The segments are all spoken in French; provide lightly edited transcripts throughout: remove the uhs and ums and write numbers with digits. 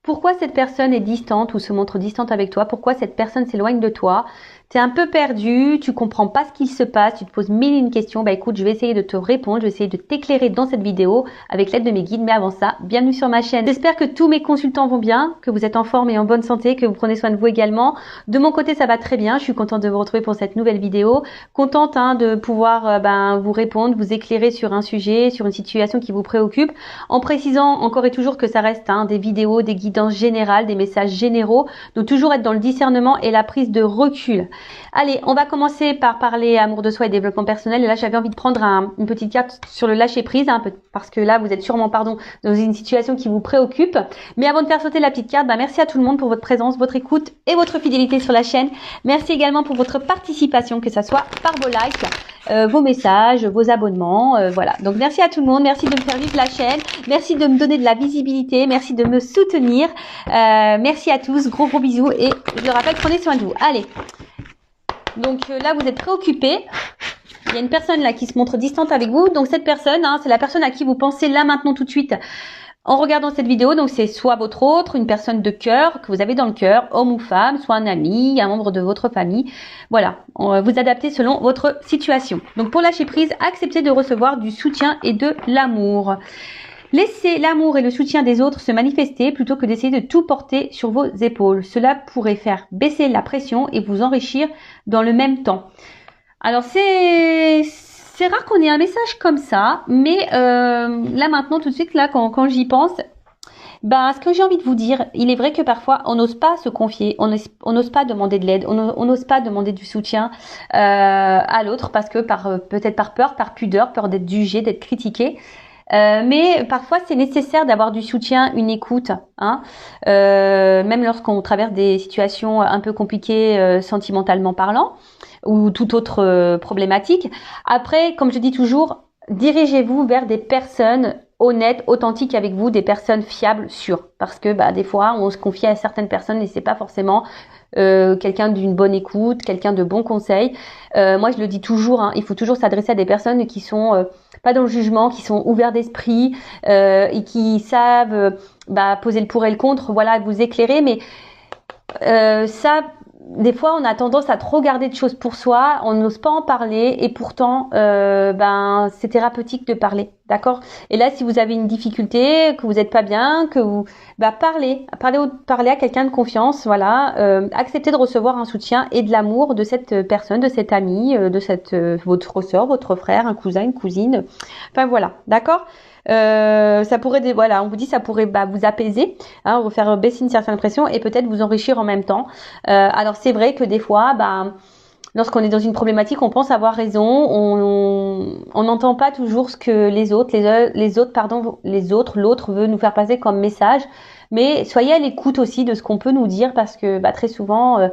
pourquoi cette personne est distante ou se montre distante avec toi, pourquoi cette personne s'éloigne de toi. Tu es un peu perdu, tu comprends pas ce qu'il se passe, tu te poses mille et une questions. Bah écoute, je vais essayer de te répondre, je vais essayer de t'éclairer dans cette vidéo avec l'aide de mes guides. Mais avant ça, bienvenue sur ma chaîne. J'espère que tous mes consultants vont bien, que vous êtes en forme et en bonne santé, que vous prenez soin de vous également. De mon côté, ça va très bien. Je suis contente de vous retrouver pour cette nouvelle vidéo. Contente de pouvoir vous répondre, vous éclairer sur un sujet, sur une situation qui vous préoccupe, en précisant encore et toujours que ça reste des vidéos, des guidances générales, des messages généraux. Donc toujours être dans le discernement et la prise de recul. Allez, on va commencer par parler amour de soi et développement personnel. Et là, j'avais envie de prendre une petite carte sur le lâcher prise, parce que là, vous êtes sûrement, dans une situation qui vous préoccupe. Mais avant de faire sauter la petite carte, merci à tout le monde pour votre présence, votre écoute et votre fidélité sur la chaîne. Merci également pour votre participation, que ce soit par vos likes, vos messages, vos abonnements, voilà. Donc merci à tout le monde, merci de me faire vivre la chaîne, merci de me donner de la visibilité, merci de me soutenir. Merci à tous, gros bisous et je le rappelle, prenez soin de vous. Allez. Donc là, vous êtes préoccupé. Il y a une personne là qui se montre distante avec vous. Donc cette personne, c'est la personne à qui vous pensez là, maintenant, tout de suite, en regardant cette vidéo. Donc c'est soit votre autre, une personne de cœur que vous avez dans le cœur, homme ou femme, soit un ami, un membre de votre famille. Voilà, vous adaptez selon votre situation. Donc pour lâcher prise, acceptez de recevoir du soutien et de l'amour. Laissez l'amour et le soutien des autres se manifester plutôt que d'essayer de tout porter sur vos épaules. Cela pourrait faire baisser la pression et vous enrichir dans le même temps. Alors c'est rare qu'on ait un message comme ça, mais là maintenant tout de suite là quand j'y pense, ce que j'ai envie de vous dire, il est vrai que parfois on n'ose pas se confier, on n'ose pas demander de l'aide, on n'ose pas demander du soutien à l'autre parce que peut-être par peur, par pudeur, peur d'être jugé, d'être critiqué. Mais parfois c'est nécessaire d'avoir du soutien, une écoute, même lorsqu'on traverse des situations un peu compliquées sentimentalement parlant ou toute autre problématique. Après, comme je dis toujours, dirigez-vous vers des personnes honnêtes, authentiques avec vous, des personnes fiables, sûres, parce que des fois on se confie à certaines personnes et c'est pas forcément quelqu'un d'une bonne écoute, quelqu'un de bons conseils. Moi je le dis toujours, il faut toujours s'adresser à des personnes qui sont pas dans le jugement, qui sont ouverts d'esprit et qui savent poser le pour et le contre, voilà, vous éclairer. Mais ça, des fois on a tendance à trop garder de choses pour soi, on n'ose pas en parler et pourtant c'est thérapeutique de parler, d'accord? Et là si vous avez une difficulté, que vous n'êtes pas bien, que vous parlez à quelqu'un de confiance, voilà, acceptez de recevoir un soutien et de l'amour de cette personne, de cet ami, de votre soeur, votre frère, un cousin, une cousine, enfin voilà, d'accord? Ça pourrait, on vous dit, ça pourrait vous apaiser, vous faire baisser une certaine pression et peut-être vous enrichir en même temps. Alors c'est vrai que des fois, lorsqu'on est dans une problématique, on pense avoir raison, on n'entend pas toujours ce que l'autre veut nous faire passer comme message. Mais soyez à l'écoute aussi de ce qu'on peut nous dire parce que très souvent,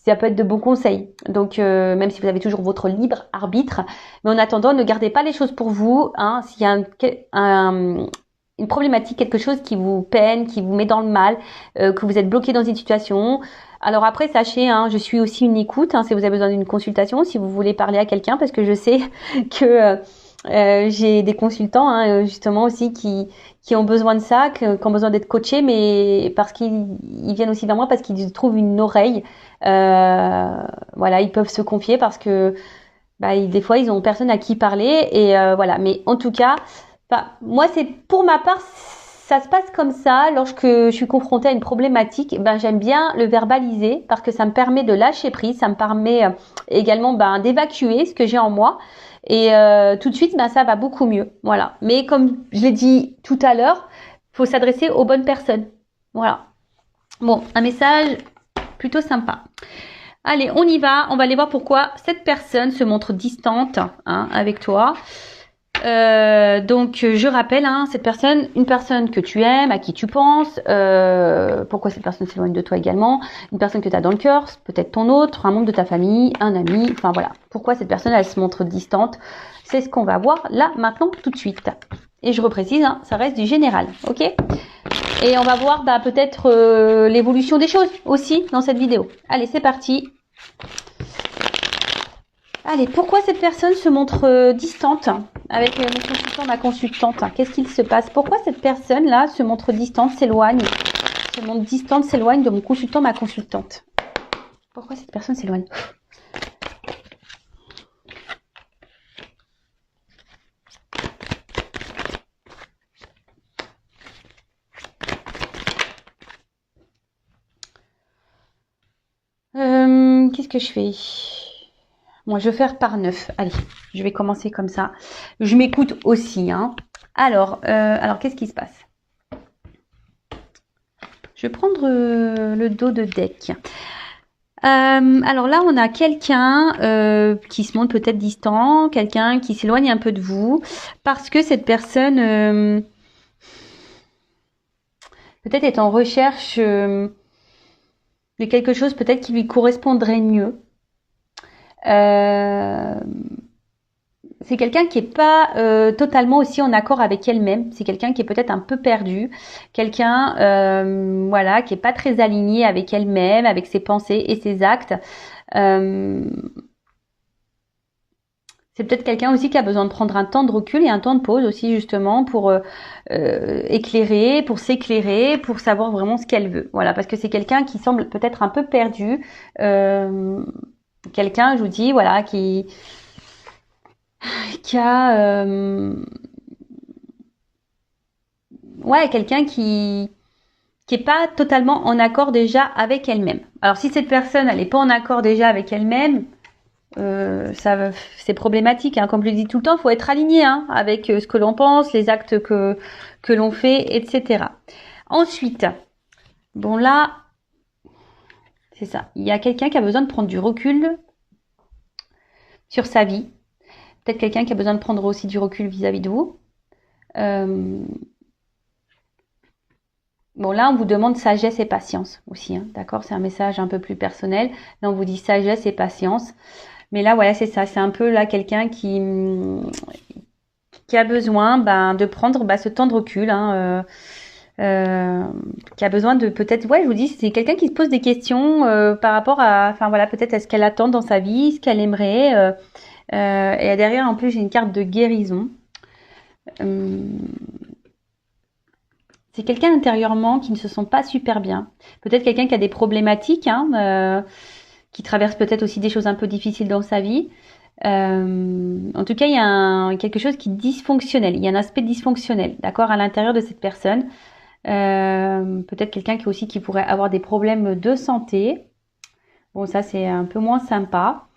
ça peut être de bons conseils. Donc même si vous avez toujours votre libre arbitre, mais en attendant, ne gardez pas les choses pour vous. S'il y a une problématique, quelque chose qui vous peine, qui vous met dans le mal, que vous êtes bloqué dans une situation. Alors après, sachez, je suis aussi une écoute. Si vous avez besoin d'une consultation, si vous voulez parler à quelqu'un, parce que je sais que j'ai des consultants justement aussi qui ont besoin de ça, qui ont besoin d'être coachés, mais parce qu'ils viennent aussi vers moi parce qu'ils trouvent une oreille. Voilà, ils peuvent se confier parce que des fois ils ont personne à qui parler et voilà. Mais en tout cas, moi c'est pour ma part, ça se passe comme ça. Lorsque je suis confrontée à une problématique, j'aime bien le verbaliser parce que ça me permet de lâcher prise, ça me permet également d'évacuer ce que j'ai en moi. Et tout de suite, ça va beaucoup mieux. Voilà. Mais comme je l'ai dit tout à l'heure, faut s'adresser aux bonnes personnes. Voilà. Bon, un message plutôt sympa. Allez, on y va. On va aller voir pourquoi cette personne se montre distante avec toi. Donc je rappelle, cette personne, une personne que tu aimes, à qui tu penses, pourquoi cette personne s'éloigne de toi également, une personne que tu as dans le cœur, peut-être ton autre, un membre de ta famille, un ami, enfin voilà, pourquoi cette personne elle se montre distante, c'est ce qu'on va voir là maintenant tout de suite. Et je reprécise, ça reste du général, ok? Et on va voir peut-être l'évolution des choses aussi dans cette vidéo. Allez, c'est parti. Allez, pourquoi cette personne se montre distante avec mon consultant, ma consultante? Qu'est-ce qu'il se passe? Pourquoi cette personne-là se montre distante, s'éloigne, se montre distante, s'éloigne de mon consultant, ma consultante? Pourquoi cette personne s'éloigne? Qu'est-ce que je fais? Moi, je vais faire par 9. Allez, je vais commencer comme ça. Je m'écoute aussi, hein. Alors qu'est-ce qui se passe? Je vais prendre le dos de deck. Alors là, on a quelqu'un qui se montre peut-être distant, quelqu'un qui s'éloigne un peu de vous, parce que cette personne peut-être est en recherche de quelque chose peut-être qui lui correspondrait mieux. C'est quelqu'un qui est pas totalement aussi en accord avec elle-même. C'est quelqu'un qui est peut-être un peu perdu, quelqu'un voilà, qui est pas très aligné avec elle-même, avec ses pensées et ses actes. C'est peut-être quelqu'un aussi qui a besoin de prendre un temps de recul et un temps de pause aussi justement pour éclairer, pour s'éclairer, pour savoir vraiment ce qu'elle veut. Voilà, parce que c'est quelqu'un qui semble peut-être un peu perdu. Quelqu'un, je vous dis, voilà, qui a ouais, quelqu'un qui est pas totalement en accord déjà avec elle-même. Alors si cette personne elle est pas en accord déjà avec elle-même, ça c'est problématique, hein. Comme je le dis tout le temps, il faut être aligné, hein, avec ce que l'on pense, les actes que l'on fait, etc. Ensuite, bon là, c'est ça. Il y a quelqu'un qui a besoin de prendre du recul sur sa vie. Peut-être quelqu'un qui a besoin de prendre aussi du recul vis-à-vis de vous. Bon, là, on vous demande sagesse et patience aussi, hein, d'accord? C'est un message un peu plus personnel. Là, on vous dit sagesse et patience. Mais là, voilà, c'est ça. C'est un peu là quelqu'un qui a besoin de prendre ce temps de recul, hein, qui a besoin de peut-être, ouais, je vous dis, c'est quelqu'un qui se pose des questions par rapport à, enfin voilà, peut-être à ce qu'elle attend dans sa vie, ce qu'elle aimerait. Et derrière, en plus, j'ai une carte de guérison. C'est quelqu'un intérieurement qui ne se sent pas super bien. Peut-être quelqu'un qui a des problématiques, hein, qui traverse peut-être aussi des choses un peu difficiles dans sa vie. En tout cas, il y a quelque chose qui est dysfonctionnel. Il y a un aspect dysfonctionnel, d'accord, à l'intérieur de cette personne. Peut-être quelqu'un qui pourrait avoir des problèmes de santé. Bon, ça, c'est un peu moins sympa.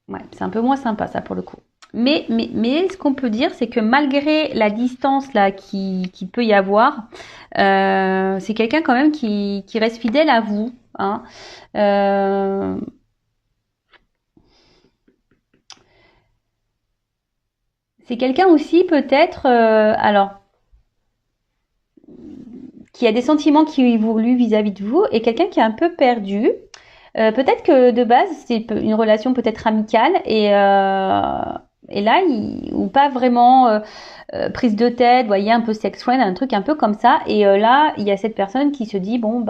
Ouais, c'est un peu moins sympa, ça, pour le coup. Mais ce qu'on peut dire, c'est que malgré la distance là qui peut y avoir, c'est quelqu'un quand même qui reste fidèle à vous, hein. C'est quelqu'un aussi peut-être, alors, qui a des sentiments qui évoluent vis-à-vis de vous et quelqu'un qui est un peu perdu. Peut-être que de base c'est une relation peut-être amicale et là ou pas vraiment prise de tête, voyez, un peu sex friend, un truc un peu comme ça. Et là il y a cette personne qui se dit bon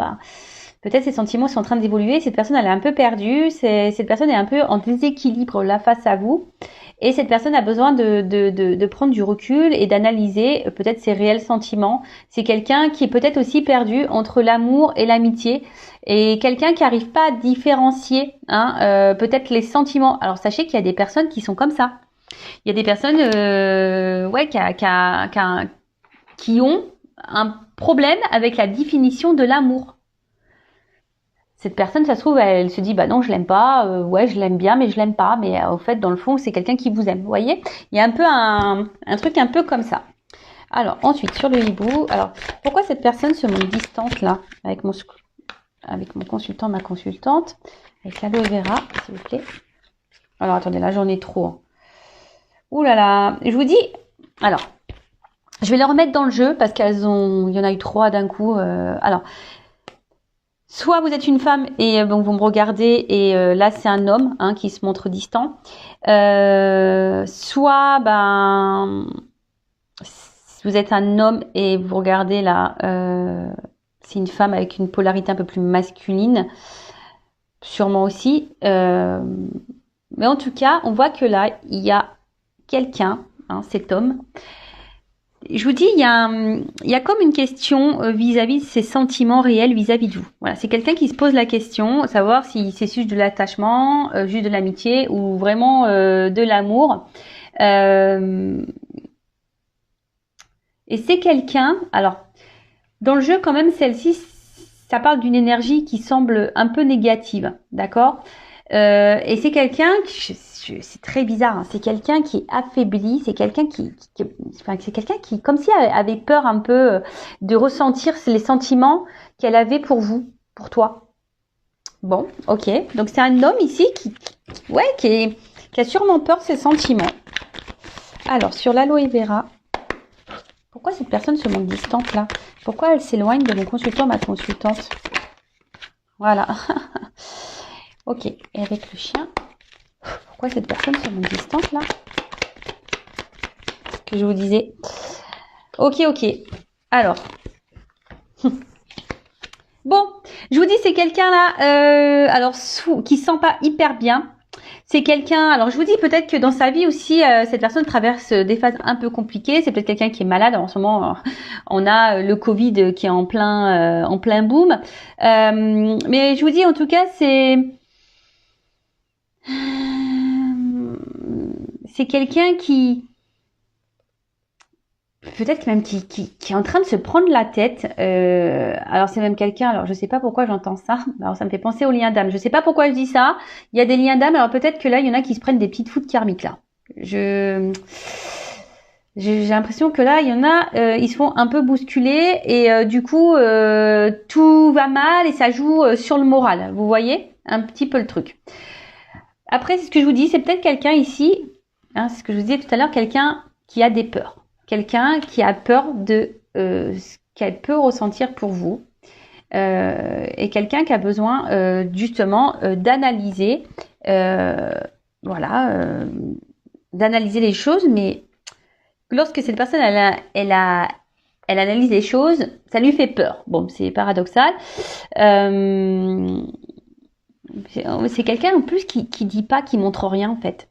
peut-être ses sentiments sont en train d'évoluer, cette personne elle est un peu perdue, cette personne est un peu en déséquilibre là face à vous. Et cette personne a besoin de prendre du recul et d'analyser peut-être ses réels sentiments. C'est quelqu'un qui est peut-être aussi perdu entre l'amour et l'amitié. Et quelqu'un qui n'arrive pas à différencier, hein, peut-être les sentiments. Alors sachez qu'il y a des personnes qui sont comme ça. Il y a des personnes ouais, qui ont un problème avec la définition de l'amour. Cette personne, ça se trouve, elle se dit bah non, je l'aime pas, ouais, je l'aime bien, mais je l'aime pas. Mais au fait, dans le fond, c'est quelqu'un qui vous aime. Vous voyez, il y a un peu un truc un peu comme ça. Alors ensuite sur le hibou, alors pourquoi cette personne se montre distante là avec mon consultant, ma consultante, avec l'aloe vera, s'il vous plaît. Alors attendez, là j'en ai trop. Hein. Ouh là là, je vous dis, alors je vais les remettre dans le jeu parce il y en a eu 3 d'un coup. Alors. Soit vous êtes une femme et donc vous me regardez et là c'est un homme, hein, qui se montre distant. Soit vous êtes un homme et vous regardez là, c'est une femme avec une polarité un peu plus masculine. sûrement aussi. Mais en tout cas, on voit que là, il y a quelqu'un, hein, cet homme. Je vous dis, il y a comme une question vis-à-vis de ses sentiments réels vis-à-vis de vous. Voilà, c'est quelqu'un qui se pose la question, savoir si c'est juste de l'attachement, juste de l'amitié ou vraiment de l'amour. Et c'est quelqu'un, alors, dans le jeu quand même, celle-ci, ça parle d'une énergie qui semble un peu négative, d'accord? Et c'est quelqu'un, c'est très bizarre, hein, c'est quelqu'un qui est affaibli, c'est quelqu'un enfin, c'est quelqu'un qui, comme si elle avait peur un peu de ressentir les sentiments qu'elle avait pour vous, pour toi. Bon, ok, donc c'est un homme ici qui a sûrement peur de ses sentiments. Alors, sur l'aloe vera, pourquoi cette personne se montre distante là? Pourquoi elle s'éloigne de mon consultant, ma consultante? Voilà. Ok, et avec le chien, pourquoi cette personne se montre distante là? Ce que je vous disais. Ok. Alors. Bon, je vous dis, c'est quelqu'un là, alors qui sent pas hyper bien. C'est quelqu'un, alors je vous dis peut-être que dans sa vie aussi, cette personne traverse des phases un peu compliquées. C'est peut-être quelqu'un qui est malade. En ce moment, on a le Covid qui est en plein boom. Mais je vous dis, en tout cas, c'est quelqu'un qui, peut-être même qui est en train de se prendre la tête. Alors c'est même quelqu'un, alors je sais pas pourquoi j'entends ça. Alors ça me fait penser aux liens d'âme. Je sais pas pourquoi je dis ça. Il y a des liens d'âme. Alors peut-être que là, il y en a qui se prennent des petites foudres karmiques là. J'ai l'impression que là, il y en a, ils se font un peu bousculer et du coup, tout va mal et ça joue sur le moral. Vous voyez un petit peu le truc. Après, c'est ce que je vous dis, c'est peut-être quelqu'un ici, hein, c'est ce que je vous disais tout à l'heure, quelqu'un qui a des peurs. Quelqu'un qui a peur de ce qu'elle peut ressentir pour vous. Et quelqu'un qui a besoin justement d'analyser, d'analyser les choses, mais lorsque cette personne elle analyse les choses, ça lui fait peur. Bon, c'est paradoxal. C'est quelqu'un en plus qui dit pas, qui montre rien en fait.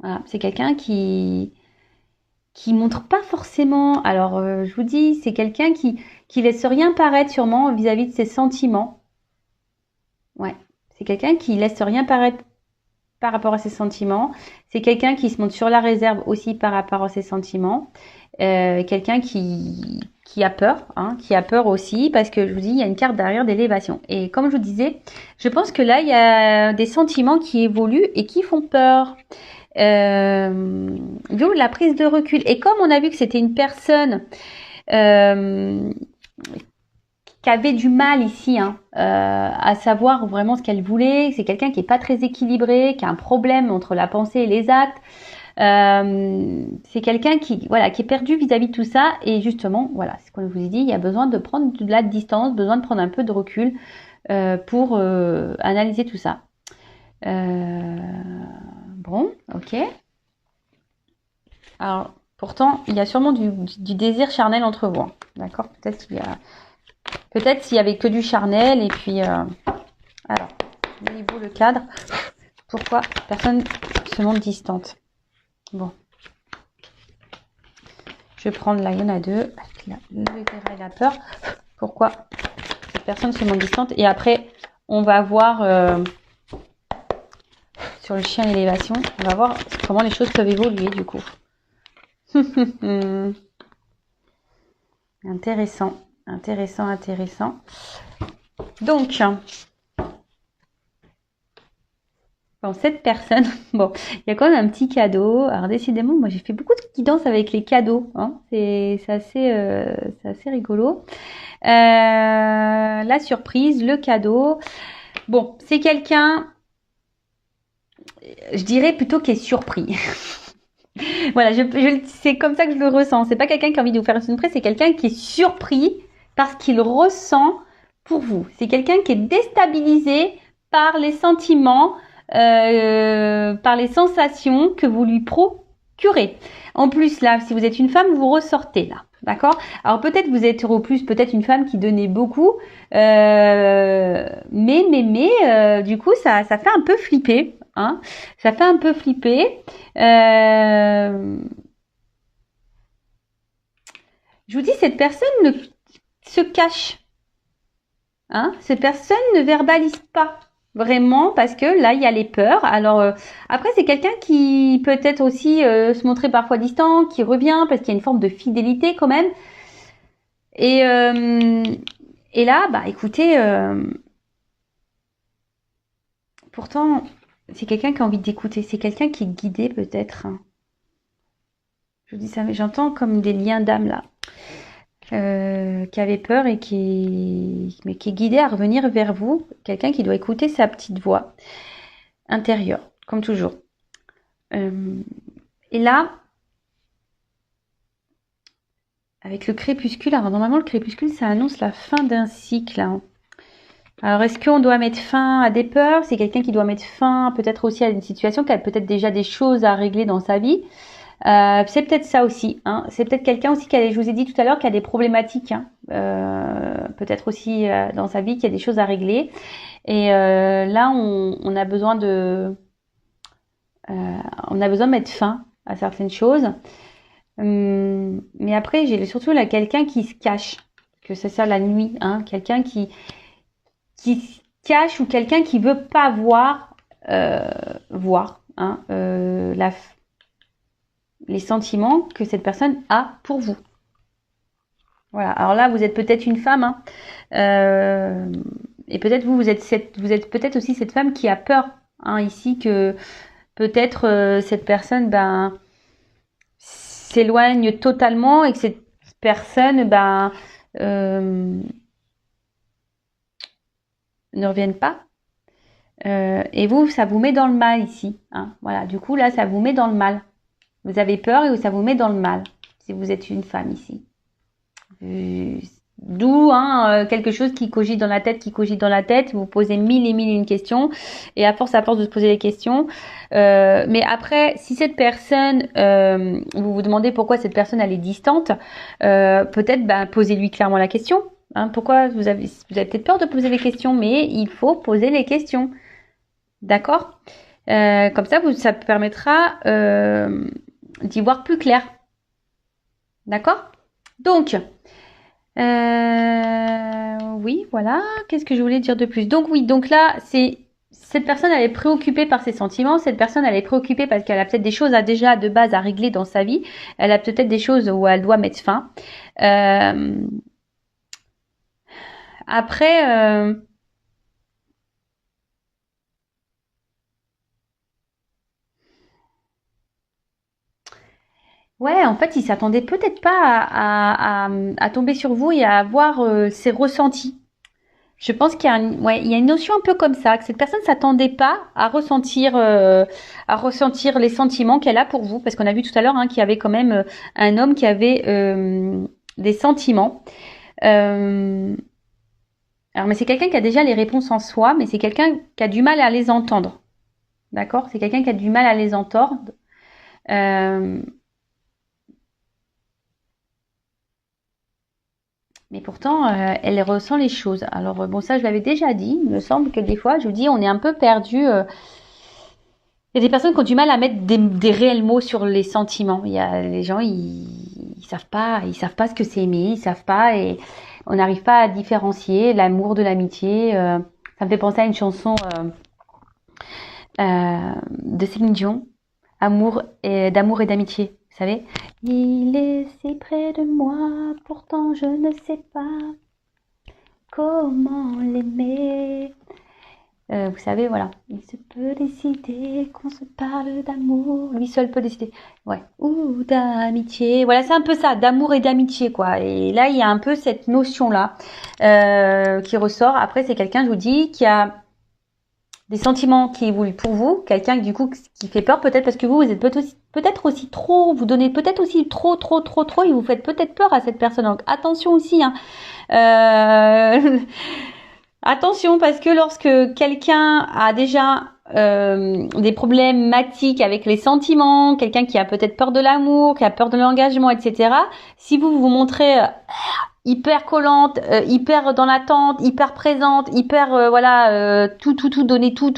Voilà, c'est quelqu'un qui montre pas forcément. Alors, je vous dis, c'est quelqu'un qui laisse rien paraître sûrement vis-à-vis de ses sentiments. Ouais, c'est quelqu'un qui laisse rien paraître par rapport à ses sentiments. C'est quelqu'un qui se montre sur la réserve aussi par rapport à ses sentiments. Quelqu'un qui a peur, hein, qui a peur aussi, parce que je vous dis, il y a une carte derrière d'élévation. Et comme je vous disais, je pense que là, il y a des sentiments qui évoluent et qui font peur. D'où la prise de recul. Et comme on a vu que c'était une personne qui avait du mal ici à savoir vraiment ce qu'elle voulait, c'est quelqu'un qui est pas très équilibré, qui a un problème entre la pensée et les actes. C'est quelqu'un qui est perdu vis-à-vis de tout ça. Et justement, voilà, c'est ce qu'on vous ai dit, il y a besoin de prendre de la distance, besoin de prendre un peu de recul pour analyser tout ça. Bon, ok. Alors, pourtant, il y a sûrement du désir charnel entre vous. D'accord? Peut-être s'il y avait que du charnel et puis... alors, niveau le cadre. Pourquoi personne se montre distante? Bon. Je vais prendre là, il y en a deux. Le la peur. Pourquoi cette personne se montre distante? Et après, on va voir... sur le chien l'élévation, on va voir comment les choses peuvent évoluer du coup. Intéressant. Donc, bon, cette personne, bon, il y a quand même un petit cadeau. Alors décidément, moi j'ai fait beaucoup de guidance avec les cadeaux. Hein. C'est assez rigolo. La surprise, le cadeau. Bon, c'est quelqu'un... je dirais plutôt qu'il est surpris. Voilà, c'est comme ça que je le ressens. C'est pas quelqu'un qui a envie de vous faire une surprise, c'est quelqu'un qui est surpris parce qu'il ressent pour vous. C'est quelqu'un qui est déstabilisé par les sentiments, par les sensations que vous lui curé. En plus, là, si vous êtes une femme, vous ressortez là. D'accord? Alors peut-être vous êtes au plus, peut-être une femme qui donnait beaucoup, du coup ça fait un peu flipper, hein? Ça fait un peu flipper. Je vous dis, cette personne se cache, hein? Cette personne ne verbalise pas vraiment parce que là il y a les peurs. Alors après c'est quelqu'un qui peut être aussi se montrer parfois distant, qui revient parce qu'il y a une forme de fidélité quand même. Et là, bah écoutez, pourtant c'est quelqu'un qui a envie d'écouter, c'est quelqu'un qui est guidé peut-être. Je vous dis ça, mais j'entends comme des liens d'âme là, qui avait peur et qui est guidé à revenir vers vous, quelqu'un qui doit écouter sa petite voix intérieure, comme toujours. Et là, avec le crépuscule, alors normalement le crépuscule ça annonce la fin d'un cycle. Hein. Alors est-ce qu'on doit mettre fin à des peurs? C'est quelqu'un qui doit mettre fin peut-être aussi à une situation, qui a peut-être déjà des choses à régler dans sa vie. C'est peut-être ça aussi. Hein. C'est peut-être quelqu'un aussi je vous ai dit tout à l'heure, qui a des problématiques. Hein. Peut-être aussi dans sa vie, qui a des choses à régler. Et là, on a besoin de mettre fin à certaines choses. Mais après, j'ai surtout là quelqu'un qui se cache, que c'est ça la nuit, hein, quelqu'un qui se cache ou quelqu'un qui veut pas voir, hein, les sentiments que cette personne a pour vous. Voilà. Alors là, vous êtes peut-être une femme, hein, et peut-être vous êtes peut-être aussi cette femme qui a peur, hein, ici que peut-être cette personne, s'éloigne totalement et que cette personne ne revienne pas. Et vous, ça vous met dans le mal ici. Hein. Voilà, du coup là, ça vous met dans le mal. Vous avez peur et ça vous met dans le mal si vous êtes une femme ici. D'où quelque chose qui cogite dans la tête, vous posez mille et une questions, et à force de se poser les questions, mais après, si cette personne, vous vous demandez pourquoi cette personne elle est distante, peut-être posez-lui clairement la question. Hein, pourquoi vous avez peut-être peur de poser les questions, mais il faut poser les questions, d'accord? Comme ça, ça permettra d'y voir plus clair, d'accord? Donc oui, voilà. Qu'est-ce que je voulais dire de plus? Donc oui, donc là, cette personne, elle est préoccupée par ses sentiments. Cette personne, elle est préoccupée parce qu'elle a peut-être des choses déjà de base à régler dans sa vie. Elle a peut-être des choses où elle doit mettre fin. Après, ouais, en fait, il s'attendait peut-être pas à tomber sur vous et à avoir ses ressentis. Je pense qu'il y a il y a une notion un peu comme ça, que cette personne s'attendait pas à ressentir les sentiments qu'elle a pour vous, parce qu'on a vu tout à l'heure qu'il y avait quand même un homme qui avait des sentiments. Alors, mais c'est quelqu'un qui a déjà les réponses en soi, mais c'est quelqu'un qui a du mal à les entendre. D'accord? C'est quelqu'un qui a du mal à les entendre. Mais pourtant, elle ressent les choses. Alors bon, ça je l'avais déjà dit. Il me semble que des fois, je vous dis, on est un peu perdu. Il y a des personnes qui ont du mal à mettre des réels mots sur les sentiments. Il y a les gens, ils savent pas ce que c'est aimer, ils savent pas, et on n'arrive pas à différencier l'amour de l'amitié. Ça me fait penser à une chanson de Céline Dion, d'amour et d'amitié. Vous savez, il est si près de moi, pourtant je ne sais pas comment l'aimer. Vous savez, voilà, il se peut décider qu'on se parle d'amour, lui seul peut décider, ouais, ou d'amitié. Voilà, c'est un peu ça, d'amour et d'amitié, quoi. Et là, il y a un peu cette notion-là qui ressort. Après, c'est quelqu'un, je vous dis, qui a des sentiments qui évoluent pour vous, quelqu'un du coup qui fait peur peut-être parce que vous êtes peut-être aussi trop, vous donnez peut-être aussi trop et vous faites peut-être peur à cette personne. Donc attention aussi, attention, parce que lorsque quelqu'un a déjà des problématiques avec les sentiments, quelqu'un qui a peut-être peur de l'amour, qui a peur de l'engagement, etc. Si vous vous montrez hyper collante, hyper dans l'attente, hyper présente, hyper tout donner tout,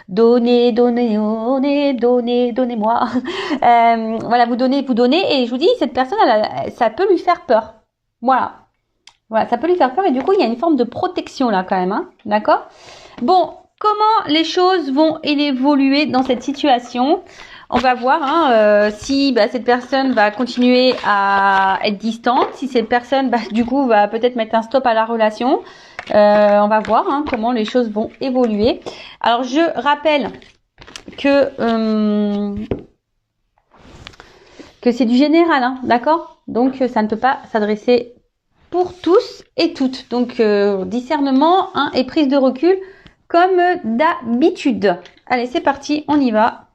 donnez-moi. Voilà, vous donnez et je vous dis cette personne ça peut lui faire peur. Voilà, ça peut lui faire peur et du coup il y a une forme de protection là quand même, hein, d'accord? Bon, comment les choses vont évoluer dans cette situation? On va voir si cette personne va continuer à être distante, si cette personne du coup va peut-être mettre un stop à la relation. On va voir comment les choses vont évoluer. Alors je rappelle que c'est du général, d'accord? Donc ça ne peut pas s'adresser pour tous et toutes. Donc discernement et prise de recul comme d'habitude. Allez, c'est parti, on y va.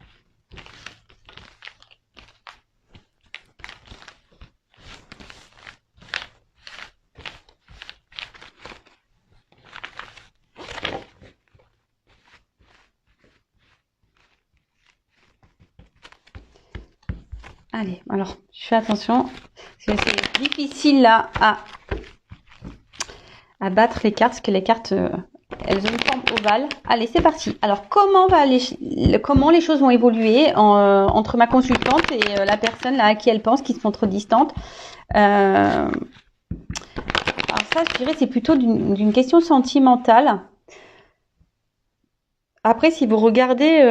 Allez, alors, je fais attention, parce que c'est difficile là à battre les cartes, parce que les cartes, elles ont une forme ovale. Allez, c'est parti. Alors, comment les choses vont évoluer entre ma consultante et la personne là à qui elle pense, qui se montre distante. Alors ça, je dirais, c'est plutôt d'une question sentimentale. Après, si vous regardez...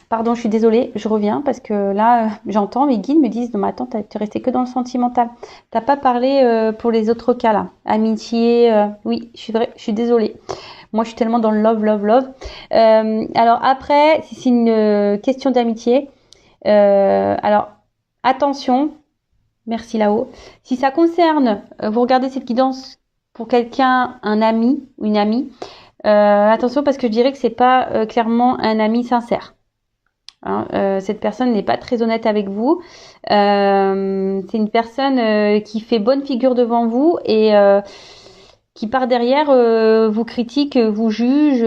Pardon, je suis désolée, je reviens parce que là, j'entends mes guides me disent non mais attends, t'es resté que dans le sentimental. T'as pas parlé pour les autres cas là, amitié. Oui, je suis désolée. Moi, je suis tellement dans le love. Alors après, si c'est une question d'amitié, alors attention, merci là-haut. Si ça concerne, vous regardez cette guidance pour quelqu'un, un ami ou une amie, attention parce que je dirais que c'est pas clairement un ami sincère. Cette personne n'est pas très honnête avec vous. C'est une personne qui fait bonne figure devant vous et qui par derrière vous critique, vous juge.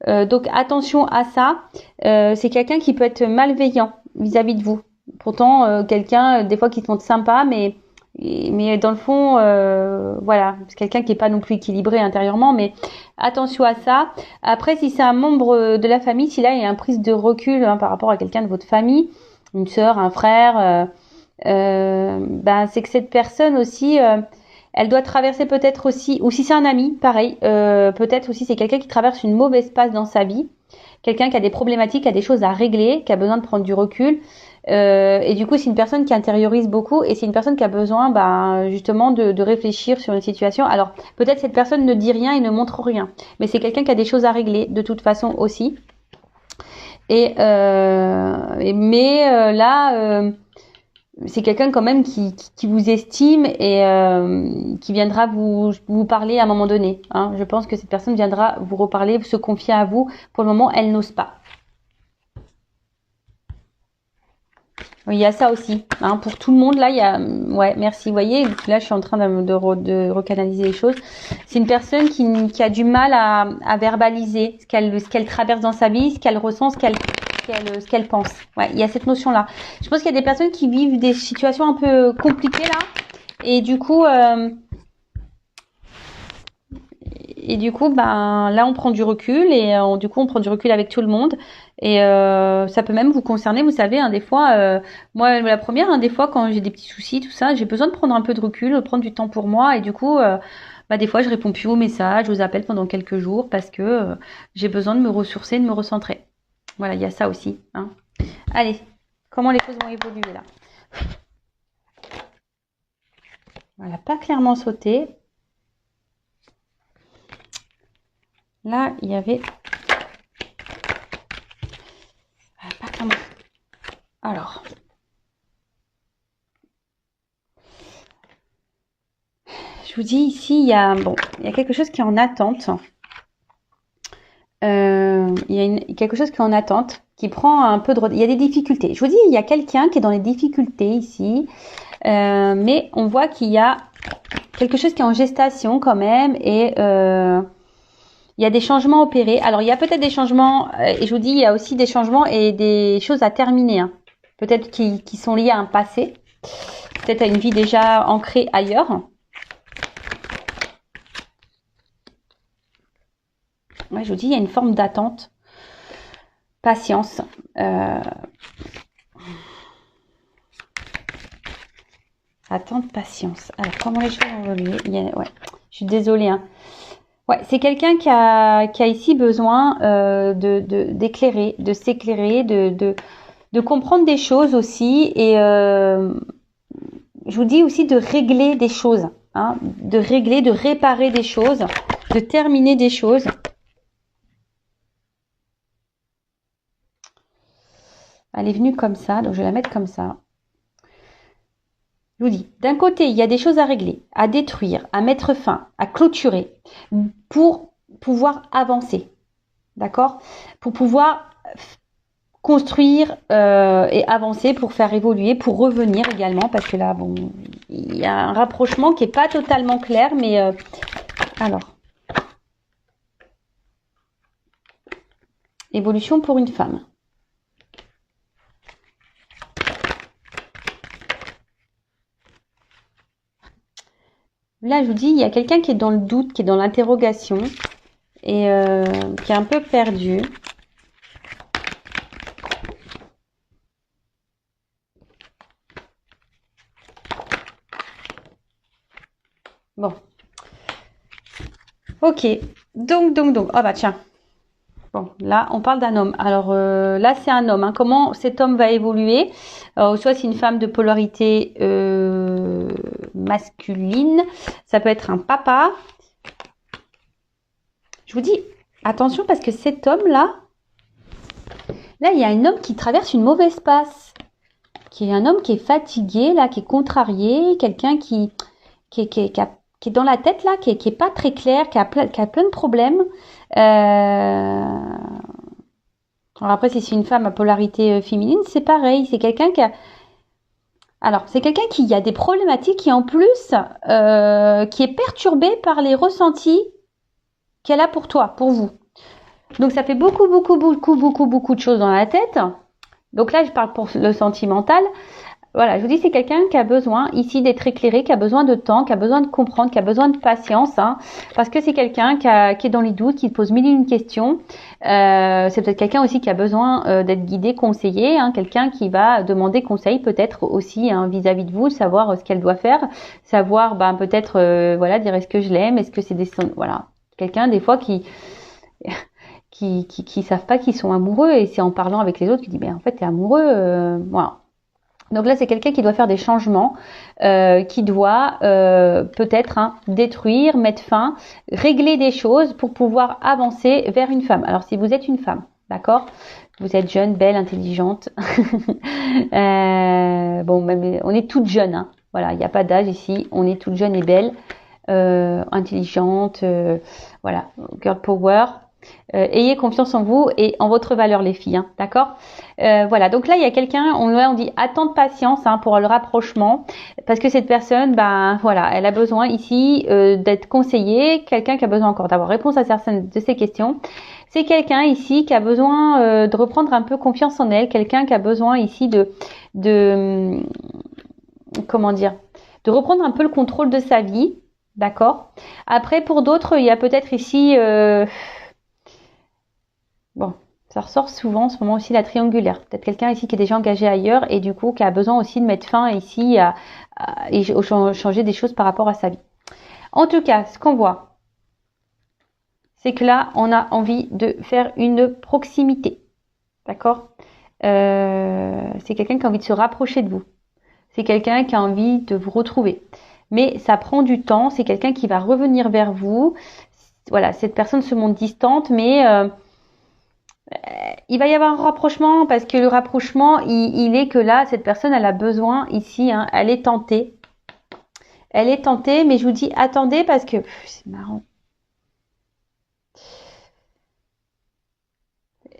Donc attention à ça. C'est quelqu'un qui peut être malveillant vis-à-vis de vous. Pourtant, quelqu'un des fois qui se montre sympa, mais dans le fond, c'est quelqu'un qui est pas non plus équilibré intérieurement, mais attention à ça. Après, si c'est un membre de la famille, si là il y a une prise de recul par rapport à quelqu'un de votre famille, une sœur, un frère, c'est que cette personne aussi, elle doit traverser peut-être aussi, ou si c'est un ami, pareil, peut-être aussi c'est quelqu'un qui traverse une mauvaise passe dans sa vie, quelqu'un qui a des problématiques, qui a des choses à régler, qui a besoin de prendre du recul. Et du coup, c'est une personne qui intériorise beaucoup et c'est une personne qui a besoin justement de réfléchir sur une situation. Alors, peut-être cette personne ne dit rien et ne montre rien, mais c'est quelqu'un qui a des choses à régler de toute façon aussi. Mais là, c'est quelqu'un quand même qui vous estime et qui viendra vous parler à un moment donné. Je pense que cette personne viendra vous reparler, se confier à vous. Pour le moment, elle n'ose pas. Oui, il y a ça aussi. Pour tout le monde, là, il y a... Ouais, merci. Vous voyez, là, je suis en train de recanaliser les choses. C'est une personne qui a du mal à verbaliser ce qu'elle traverse dans sa vie, ce qu'elle ressent, ce qu'elle pense. Ouais, il y a cette notion-là. Je pense qu'il y a des personnes qui vivent des situations un peu compliquées, là. Et du coup... là, on prend du recul et du coup, on prend du recul avec tout le monde. Et ça peut même vous concerner, vous savez, des fois, moi, la première, des fois, quand j'ai des petits soucis, tout ça, j'ai besoin de prendre un peu de recul, de prendre du temps pour moi. Et du coup, des fois, je réponds plus aux messages, aux appels pendant quelques jours parce que j'ai besoin de me ressourcer, de me recentrer. Voilà, il y a ça aussi. Allez, comment les choses vont évoluer là? Voilà, pas clairement sauté. Là, il y avait... Pas clairement. Alors... Je vous dis ici, il y a quelque chose qui est en attente. Il y a quelque chose qui est en attente, qui prend un peu de... Il y a des difficultés. Je vous dis, il y a quelqu'un qui est dans les difficultés ici. Mais on voit qu'il y a quelque chose qui est en gestation quand même. Et Il y a des changements opérés. Alors, il y a peut-être des changements, et je vous dis, il y a aussi des changements et des choses à terminer. Hein. Peut-être qui sont liées à un passé, peut-être à une vie déjà ancrée ailleurs. Ouais, je vous dis, il y a une forme d'attente, patience. Attente, patience. Alors, comment les choses vont évoluer? Ouais, je suis désolée. Hein. Ouais, c'est quelqu'un qui a ici besoin d'éclairer, de s'éclairer, de comprendre des choses aussi. Et je vous dis aussi de régler des choses. Hein, de régler, de réparer des choses, de terminer des choses. Elle est venue comme ça, donc je vais la mettre comme ça. Je vous dis, d'un côté, il y a des choses à régler, à détruire, à mettre fin, à clôturer, pour pouvoir avancer. D'accord? Pour pouvoir construire et avancer, pour faire évoluer, pour revenir également, parce que là, bon, il y a un rapprochement qui n'est pas totalement clair, mais alors. Évolution pour une femme. Là, je vous dis, il y a quelqu'un qui est dans le doute, qui est dans l'interrogation et qui est un peu perdu. Bon. Ok. Donc. Ah bah tiens. Bon, là, on parle d'un homme. Alors là, c'est un homme. Hein. Comment cet homme va évoluer? Soit c'est une femme de polarité masculine. Ça peut être un papa. Je vous dis, attention parce que cet homme-là, là, il y a un homme qui traverse une mauvaise passe. Qui est un homme qui est fatigué, là, qui est contrarié. Quelqu'un qui est dans la tête, là, qui est pas très clair, qui a plein de problèmes. Alors après, si c'est une femme à polarité féminine, c'est pareil. C'est quelqu'un qui a... Alors, c'est quelqu'un qui a des problématiques et en plus, qui est perturbé par les ressentis qu'elle a pour toi, pour vous. Donc, ça fait beaucoup de choses dans la tête. Donc là, je parle pour le sentimental. Voilà, je vous dis, c'est quelqu'un qui a besoin ici d'être éclairé, qui a besoin de temps, qui a besoin de comprendre, qui a besoin de patience, hein, parce que c'est quelqu'un qui est dans les doutes, qui pose mille et une questions. C'est peut-être quelqu'un aussi qui a besoin d'être guidé, conseillé, hein, quelqu'un qui va demander conseil peut-être aussi hein, vis-à-vis de vous, savoir ce qu'elle doit faire, savoir peut-être voilà dire est-ce que je l'aime, est-ce que c'est des voilà quelqu'un des fois qui savent pas qu'ils sont amoureux et c'est en parlant avec les autres qui dit en fait t'es amoureux, voilà. Donc là, c'est quelqu'un qui doit faire des changements, qui doit peut-être détruire, mettre fin, régler des choses pour pouvoir avancer vers une femme. Alors, si vous êtes une femme, d'accord, vous êtes jeune, belle, intelligente. Bon, même, on est toutes jeunes. Hein. Voilà, il n'y a pas d'âge ici. On est toutes jeunes et belles, intelligentes. Voilà, girl power. Ayez confiance en vous et en votre valeur les filles, hein, d'accord voilà, donc là il y a quelqu'un, on dit attendre patience hein, pour le rapprochement parce que cette personne, voilà, elle a besoin ici d'être conseillée, quelqu'un qui a besoin encore d'avoir réponse à certaines de ses questions. C'est quelqu'un ici qui a besoin de reprendre un peu confiance en elle, quelqu'un qui a besoin ici comment dire, de reprendre un peu le contrôle de sa vie, d'accord. Après pour d'autres, il y a peut-être ici bon, ça ressort souvent en ce moment aussi la triangulaire. Peut-être quelqu'un ici qui est déjà engagé ailleurs et du coup qui a besoin aussi de mettre fin ici et changer des choses par rapport à sa vie. En tout cas, ce qu'on voit, c'est que là, on a envie de faire une proximité. D'accord c'est quelqu'un qui a envie de se rapprocher de vous. C'est quelqu'un qui a envie de vous retrouver. Mais ça prend du temps. C'est quelqu'un qui va revenir vers vous. Voilà, cette personne se montre distante, mais... il va y avoir un rapprochement parce que le rapprochement, il est que là, cette personne, elle a besoin ici, hein, elle est tentée. Elle est tentée, mais je vous dis, attendez parce que c'est marrant.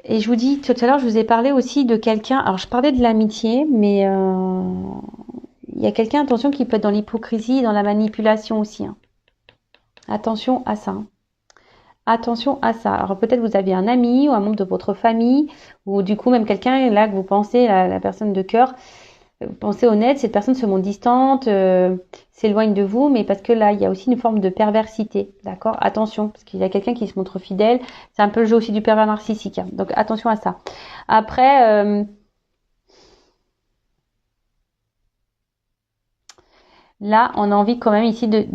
Et je vous dis, tout à l'heure, je vous ai parlé aussi de quelqu'un. Alors, je parlais de l'amitié, mais il y a quelqu'un, attention, qui peut être dans l'hypocrisie, dans la manipulation aussi. Hein. Attention à ça. Hein. Attention à ça. Alors peut-être vous avez un ami ou un membre de votre famille ou du coup même quelqu'un là que vous pensez, la personne de cœur, vous pensez honnête, cette personne se montre distante, s'éloigne de vous, mais parce que là il y a aussi une forme de perversité, d'accord? Attention, parce qu'il y a quelqu'un qui se montre fidèle, c'est un peu le jeu aussi du pervers narcissique, hein. Donc attention à ça. Après, là on a envie quand même ici de,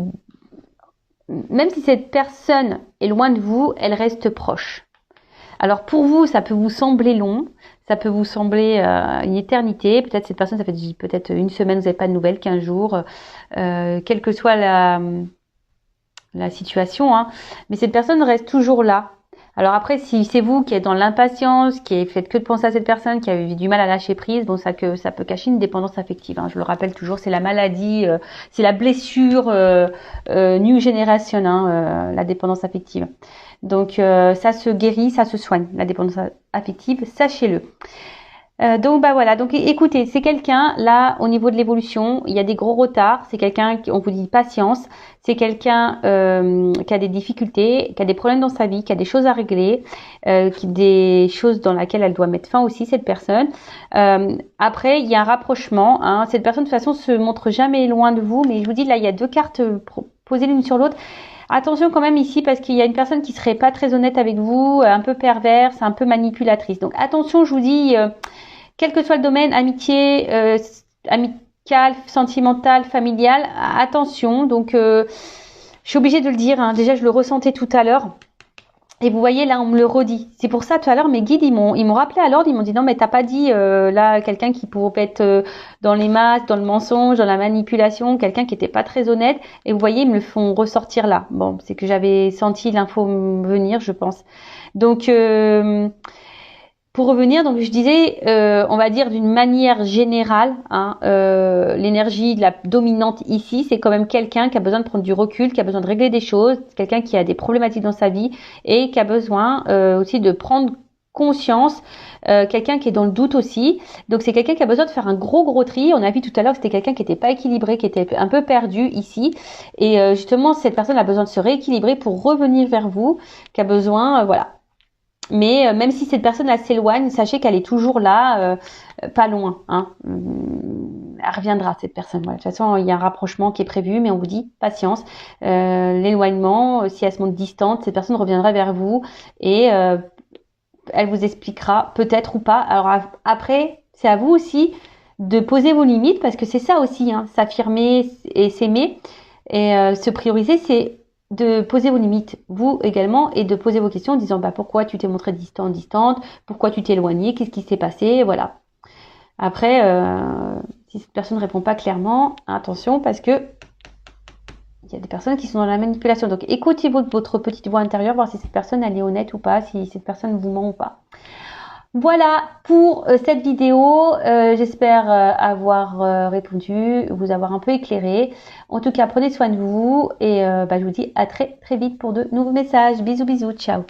même si cette personne est loin de vous, elle reste proche. Alors pour vous, ça peut vous sembler long, ça peut vous sembler une éternité. Peut-être cette personne, ça fait peut-être une semaine, vous n'avez pas de nouvelles, 15 jours, quelle que soit la situation, hein. Mais cette personne reste toujours là. Alors après, si c'est vous qui êtes dans l'impatience, qui faites que de penser à cette personne, qui a du mal à lâcher prise, bon, ça peut cacher une dépendance affective, hein. Je le rappelle toujours, c'est la maladie, c'est la blessure new generation, hein, la dépendance affective. Donc ça se guérit, ça se soigne, la dépendance affective, sachez-le. Donc bah voilà, donc écoutez, c'est quelqu'un là au niveau de l'évolution, il y a des gros retards, c'est quelqu'un qui, on vous dit patience, c'est quelqu'un qui a des difficultés, qui a des problèmes dans sa vie, qui a des choses à régler, des choses dans lesquelles elle doit mettre fin aussi cette personne. Après il y a un rapprochement, hein. Cette personne de toute façon se montre jamais loin de vous, mais je vous dis là il y a deux cartes posées l'une sur l'autre. Attention quand même ici parce qu'il y a une personne qui serait pas très honnête avec vous, un peu perverse, un peu manipulatrice. Donc attention, je vous dis, quel que soit le domaine, amitié, amical, sentimental, familial, attention. Donc je suis obligée de le dire, hein. Déjà je le ressentais tout à l'heure. Et vous voyez, là, on me le redit. C'est pour ça, tout à l'heure, mes guides, ils m'ont rappelé à l'ordre. Ils m'ont dit, non, mais t'as pas dit, là, quelqu'un qui pourrait être dans les masques, dans le mensonge, dans la manipulation, quelqu'un qui était pas très honnête. Et vous voyez, ils me le font ressortir là. Bon, c'est que j'avais senti l'info venir, je pense. Donc, pour revenir, donc je disais, on va dire d'une manière générale, hein, l'énergie de la dominante ici, c'est quand même quelqu'un qui a besoin de prendre du recul, qui a besoin de régler des choses, quelqu'un qui a des problématiques dans sa vie et qui a besoin aussi de prendre conscience, quelqu'un qui est dans le doute aussi. Donc c'est quelqu'un qui a besoin de faire un gros tri. On a vu tout à l'heure que c'était quelqu'un qui n'était pas équilibré, qui était un peu perdu ici. Et justement, cette personne a besoin de se rééquilibrer pour revenir vers vous, qui a besoin, voilà. Mais même si cette personne là s'éloigne, sachez qu'elle est toujours là, pas loin, hein. Elle reviendra cette personne. Voilà. De toute façon, il y a un rapprochement qui est prévu, mais on vous dit patience. L'éloignement, si elle se montre distante, cette personne reviendra vers vous et elle vous expliquera peut-être ou pas. Alors après, c'est à vous aussi de poser vos limites parce que c'est ça aussi, hein, s'affirmer et s'aimer et se prioriser, c'est de poser vos limites, vous également, et de poser vos questions en disant bah pourquoi tu t'es montré distante, pourquoi tu t'es éloigné, qu'est-ce qui s'est passé, voilà. Après, si cette personne ne répond pas clairement, attention parce que il y a des personnes qui sont dans la manipulation. Donc écoutez votre petite voix intérieure, voir si cette personne elle est honnête ou pas, si cette personne vous ment ou pas. Voilà pour cette vidéo, j'espère avoir répondu, vous avoir un peu éclairé. En tout cas, prenez soin de vous et je vous dis à très vite pour de nouveaux messages. Bisous, ciao.